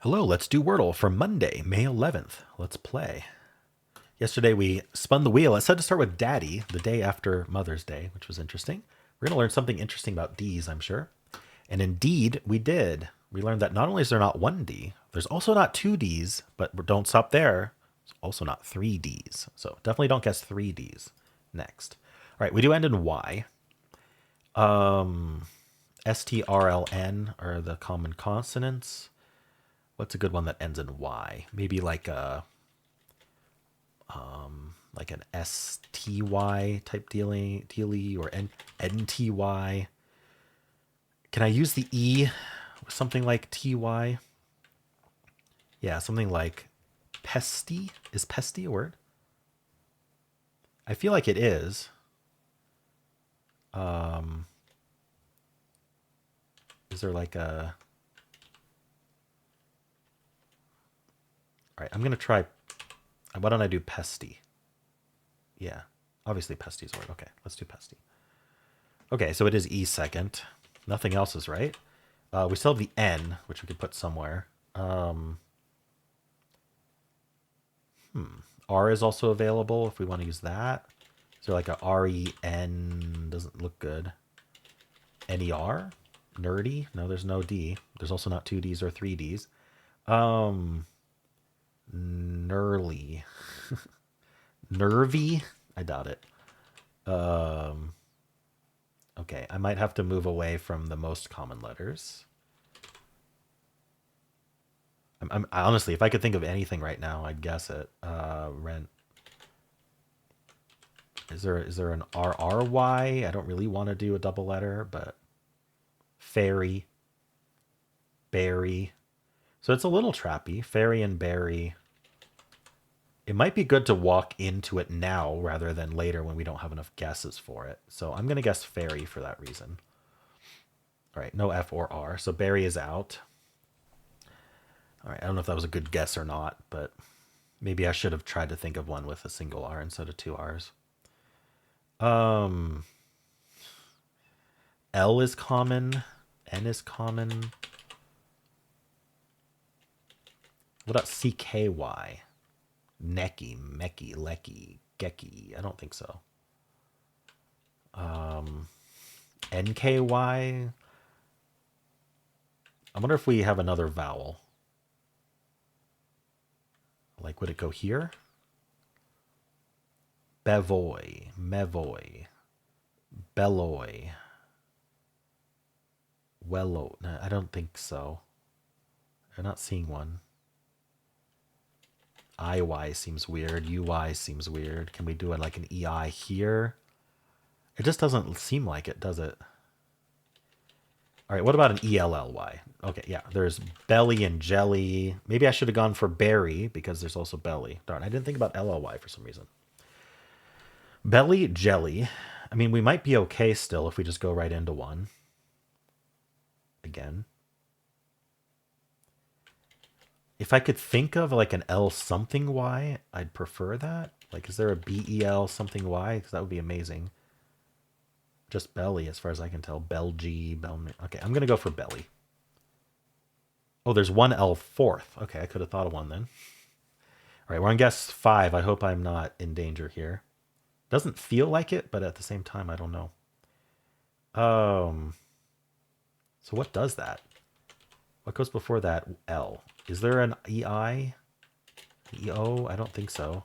Hello, let's do Wordle for Monday, May 11th. Let's play. Yesterday we spun the wheel. It said to start with Daddy, the day after Mother's Day, which was interesting. We're going to learn something interesting about D's, I'm sure. And indeed, we did. We learned that not only is there not one D, there's also not two D's, but don't stop there. There's also not three D's. So definitely don't guess three D's. Next. All right, we do end in Y. STRLN are the common consonants. What's a good one that ends in Y? Maybe like an STY type dealy or NTY. Can I use the E with something like TY? Yeah, something like pesty. Is pesty a word? I feel like it is. Is there like a... All right, I'm going to try... Why don't I do pesty? Yeah, obviously pesty is a word. Okay, let's do pesty. Okay, so it is E second. Nothing else is right. We still have the N, which we could put somewhere. R is also available if we want to use that. Is there like a REN? Doesn't look good. NER? Nerdy? No, there's no D. There's also not two Ds or three Ds. Nerly. Nervy? I doubt it. Okay, I might have to move away from the most common letters. Honestly, if I could think of anything right now, I'd guess it. Rent. Is there an RRY? I don't really want to do a double letter, but fairy, berry. So it's a little trappy. Fairy and berry. It might be good to walk into it now rather than later when we don't have enough guesses for it. So I'm going to guess fairy for that reason. All right, no F or R. So berry is out. All right, I don't know if that was a good guess or not, but maybe I should have tried to think of one with a single R instead of two R's. L is common. N is common. What about CKY? Necky, mecky, lecky, gecky. I don't think so. NKY. I wonder if we have another vowel. Like, would it go here? Bevoy, mevoy, belloy, wello. No, I don't think so. I'm not seeing one. IY seems weird. UI seems weird. Can we do it like an EI here? It just doesn't seem like it, does it? All right, what about an ELLY? Okay, yeah, there's belly and jelly. Maybe I should have gone for berry because there's also belly. Darn, I didn't think about LLY for some reason. Belly, jelly. I mean, we might be okay still if we just go right into one. Again. If I could think of like an L something Y, I'd prefer that. Like, is there a BEL something Y? Because that would be amazing. Just belly, as far as I can tell. Belgy, Okay, I'm going to go for belly. Oh, there's one L fourth. Okay, I could have thought of one then. All right, we're on guess 5. I hope I'm not in danger here. Doesn't feel like it, but at the same time, I don't know. So what does that? What goes before that L? Is there an EI? EO? I don't think so.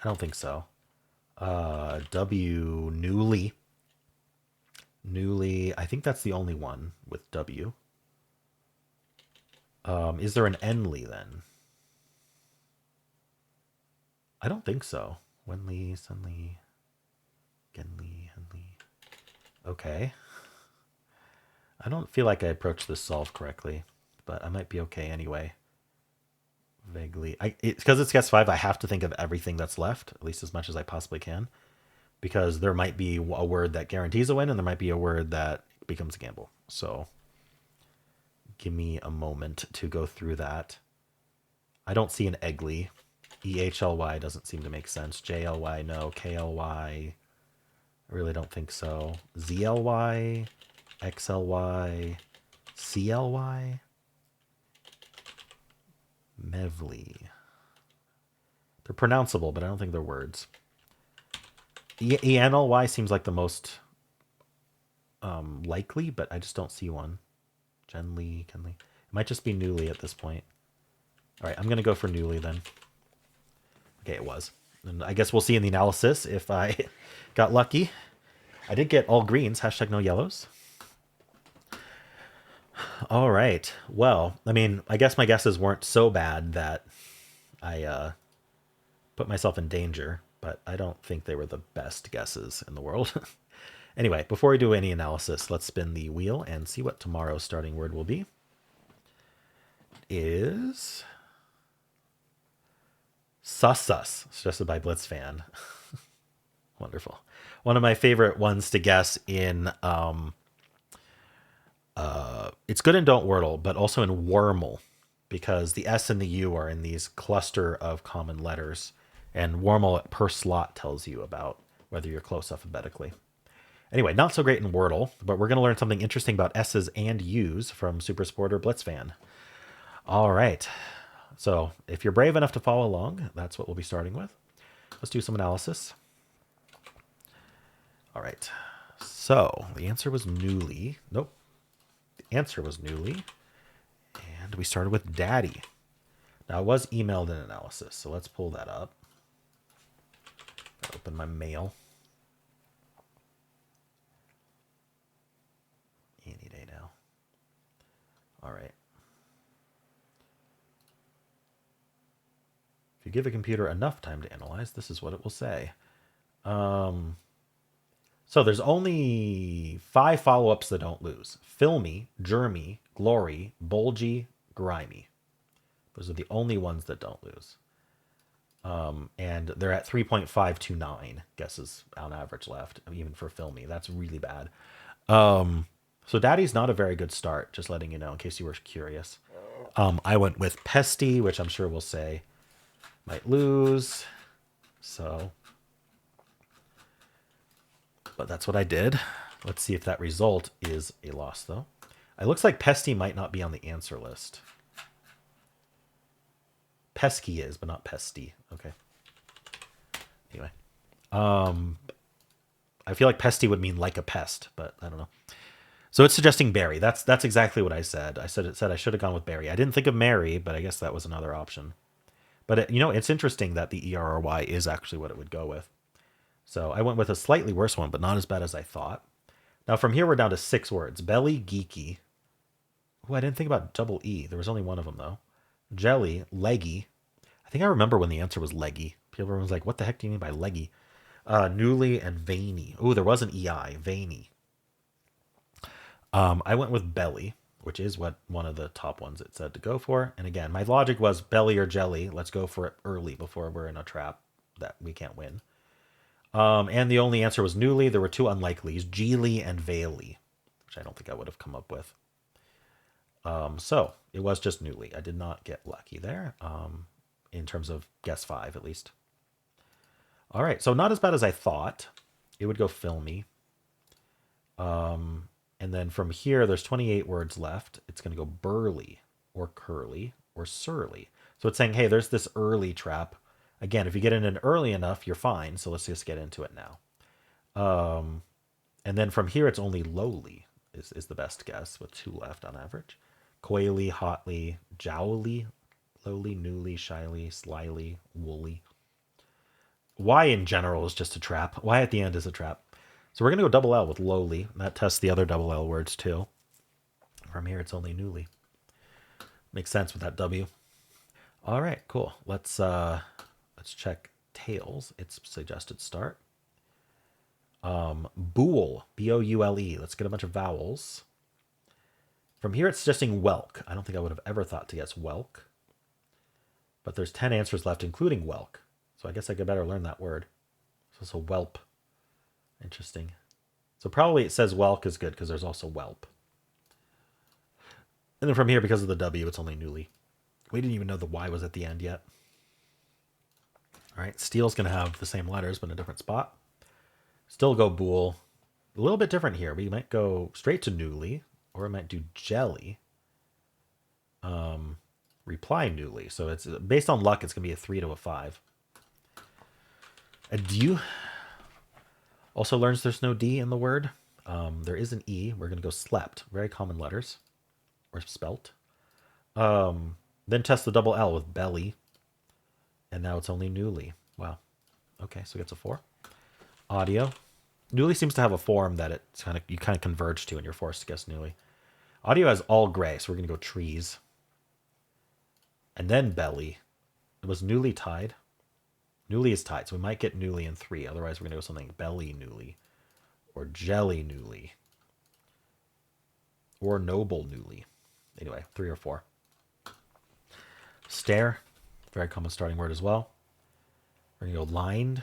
I don't think so. W, newly. Newly, I think that's the only one with W. Is there an Enly then? I don't think so. Wenly, Sunly, Genly, Henly. Okay. I don't feel like I approached this solve correctly, but I might be okay anyway. Vaguely. Because it's guess 5, I have to think of everything that's left, at least as much as I possibly can. Because there might be a word that guarantees a win, and there might be a word that becomes a gamble. So give me a moment to go through that. I don't see an Eggly. EHLY doesn't seem to make sense. JLY, no. KLY. I really don't think so. ZLY, XLY, CLY, Mevly. They're pronounceable, but I don't think they're words. ENLY seems like the most likely, but I just don't see one. Genly, Kenly. It might just be Newly at this point. All right, I'm going to go for Newly then. Okay, it was. And I guess we'll see in the analysis if I got lucky. I did get all greens, hashtag no yellows. All right. Well, I mean, I guess my guesses weren't so bad that I put myself in danger, but I don't think they were the best guesses in the world. Anyway, before we do any analysis, let's spin the wheel and see what tomorrow's starting word will be. Is sus, suggested by Blitzfan. Wonderful. One of my favorite ones to guess in it's good in Don't Wordle, but also in Wormel, because the S and the U are in these cluster of common letters, and Wormel per slot tells you about whether you're close alphabetically. Anyway, not so great in Wordle, but we're going to learn something interesting about S's and U's from Super Sporter Blitzfan. All right. So if you're brave enough to follow along, that's what we'll be starting with. Let's do some analysis. All right. So the answer was Newly. Nope. The answer was Newly. And we started with Daddy. Now it was emailed in analysis, so let's pull that up. Open my mail. Any day now. All right. If you give a computer enough time to analyze, this is what it will say. So there's only 5 follow-ups that don't lose. Filmy, germy, glory, bulgy, grimy. Those are the only ones that don't lose. And they're at 3.529 guesses on average left, even for filmy. That's really bad. So Daddy's not a very good start, just letting you know in case you were curious. I went with pesty, which I'm sure we'll say might lose. So, but that's what I did. Let's see if that result is a loss, though. It looks like pesty might not be on the answer list. Pesky is, but not pesty. Okay. Anyway. I feel like pesty would mean like a pest, but I don't know. So it's suggesting berry. That's exactly what I said. I said I should have gone with berry. I didn't think of Mary, but I guess that was another option. But it's interesting that the ERRY is actually what it would go with. So I went with a slightly worse one, but not as bad as I thought. Now from here we're down to 6 words. Belly, geeky. Oh, I didn't think about double E. There was only one of them though. Jelly, leggy. I think I remember when the answer was leggy. People was like, what the heck do you mean by leggy? Newly and veiny. Oh, there was an EI, veiny. I went with belly, which is what one of the top ones it said to go for. And again, my logic was belly or jelly. Let's go for it early before we're in a trap that we can't win. And the only answer was Newly. There were 2 unlikelies, Geely and Vaily, which I don't think I would have come up with. So it was just Newly. I did not get lucky there, in terms of guess 5 at least. All right, so not as bad as I thought. It would go filmy. And then from here, there's 28 words left. It's going to go burly or curly or surly. So it's saying, hey, there's this early trap. Again, if you get in it early enough, you're fine. So let's just get into it now. And then from here, it's only lowly is the best guess with 2 left on average. Coyly, hotly, jowly, lowly, newly, shyly, slyly, woolly. Y in general is just a trap. Y at the end is a trap. So we're going to go double L with lowly. That tests the other double L words too. From here, it's only newly. Makes sense with that W. All right, cool. Let's check tails. Its suggested start. Boule, B-O-U-L-E. Let's get a bunch of vowels. From here, it's suggesting whelk. I don't think I would have ever thought to guess whelk. But there's 10 answers left, including whelk. So I guess I could better learn that word. So it's a whelp. Interesting. So probably it says whelk is good because there's also whelp. And then from here, because of the W, it's only newly. We didn't even know the Y was at the end yet. All right, steel's going to have the same letters, but in a different spot. Still go bool. A little bit different here. We might go straight to newly, or we might do jelly. Reply newly. So it's based on luck. It's gonna be a 3 to a 5. A do also learns there's no D in the word. There is an E. We're gonna go slept. Very common letters, or spelt. Then test the double L with belly, and now it's only newly. Wow. Okay, so it gets a 4. Audio. Newly seems to have a form that you kind of converge to, and you're forced to guess newly. Audio has all gray, so we're gonna go trees. And then belly. It was newly tied. Newly is tied, so we might get newly in 3. Otherwise, we're gonna go something belly newly, or jelly newly, or noble newly. Anyway, 3 or 4. Stare. Very common starting word as well. We're gonna go lined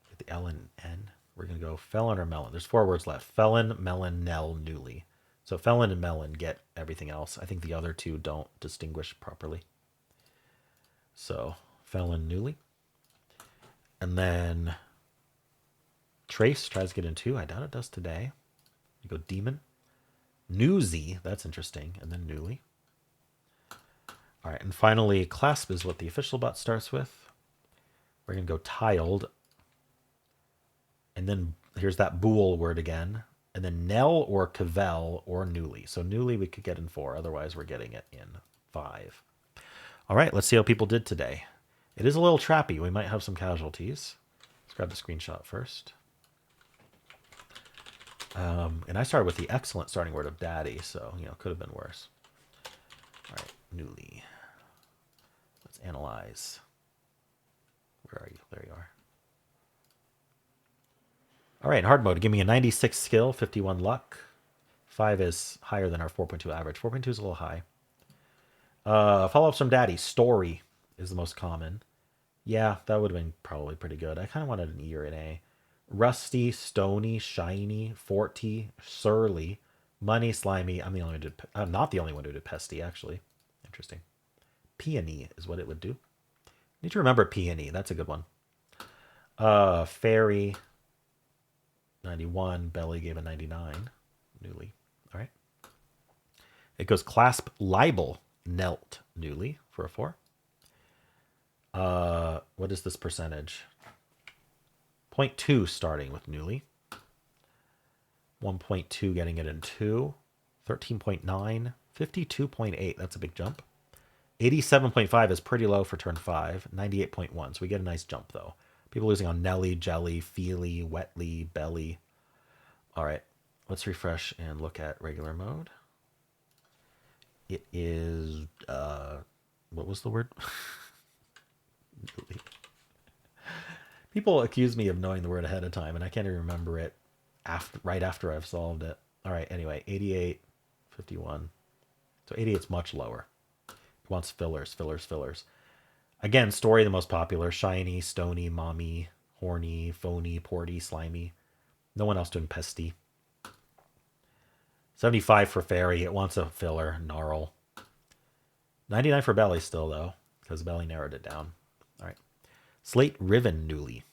with the L and N. We're gonna go felon or melon. There's 4 words left. Felon, melon, nell, newly. So felon and melon get everything else. I think the other 2 don't distinguish properly. So felon, newly. And then trace tries to get in 2. I doubt it does today. You go demon. Newsy, that's interesting. And then newly. All right, and finally, clasp is what the official bot starts with. We're going to go tiled. And then here's that bool word again. And then nell or cavell or newly. So newly we could get in 4. Otherwise, we're getting it in 5. All right, let's see how people did today. It is a little trappy. We might have some casualties. Let's grab the screenshot first. And I started with the excellent starting word of daddy, so, could have been worse. All right, newly. Let's analyze. Where are you? There you are. All right, hard mode. Give me a 96 skill, 51 luck. 5 is higher than our 4.2 average. 4.2 is a little high. Follow-ups from daddy. Story is the most common. Yeah, that would have been probably pretty good. I kind of wanted an E or an A. Rusty, stony, shiny, forty, surly, money, slimy. I'm not the only one who did pesty, actually. Interesting. Peony is what it would do. Need to remember peony. That's a good one. Fairy, 91. Belly gave a 99. Newly. All right. It goes clasp, libel, knelt, newly for a 4. What is this percentage? 0.2 starting with newly. 1.2 getting it in 2. 13.9. 52.8. That's a big jump. 87.5 is pretty low for turn 5. 98.1. So we get a nice jump, though. People losing on Nelly, Jelly, Feely, Wetly, Belly. All right. Let's refresh and look at regular mode. It is... what was the word? People accuse me of knowing the word ahead of time, and I can't even remember it right after I've solved it. All right, anyway, 88, 51. So 88's much lower. It wants fillers, fillers, fillers. Again, story the most popular. Shiny, stony, mommy, horny, phony, porty, slimy. No one else doing pesty. 75 for fairy. It wants a filler, gnarl. 99 for belly still, though, because belly narrowed it down. All right. Slate riven newly.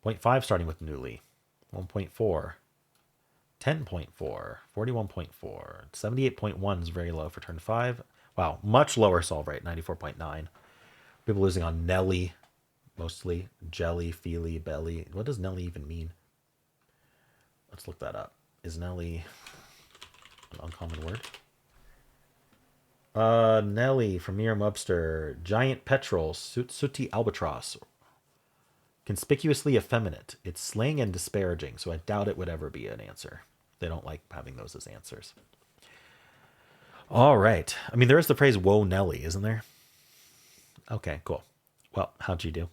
0.5 starting with newly. 1.4. 10.4. 41.4. 78.1 is very low for turn 5. Wow, much lower solve rate, 94.9. People losing on Nelly, mostly. Jelly, Feely, Belly. What does Nelly even mean? Let's look that up. Is Nelly an uncommon word? Nelly from Merriam-Webster. Giant petrel, sooty albatross. Conspicuously effeminate. It's slang and disparaging, so I doubt it would ever be an answer. They don't like having those as answers. All right. I mean, there is the phrase, whoa, Nelly, isn't there? Okay, cool. Well, how'd you do?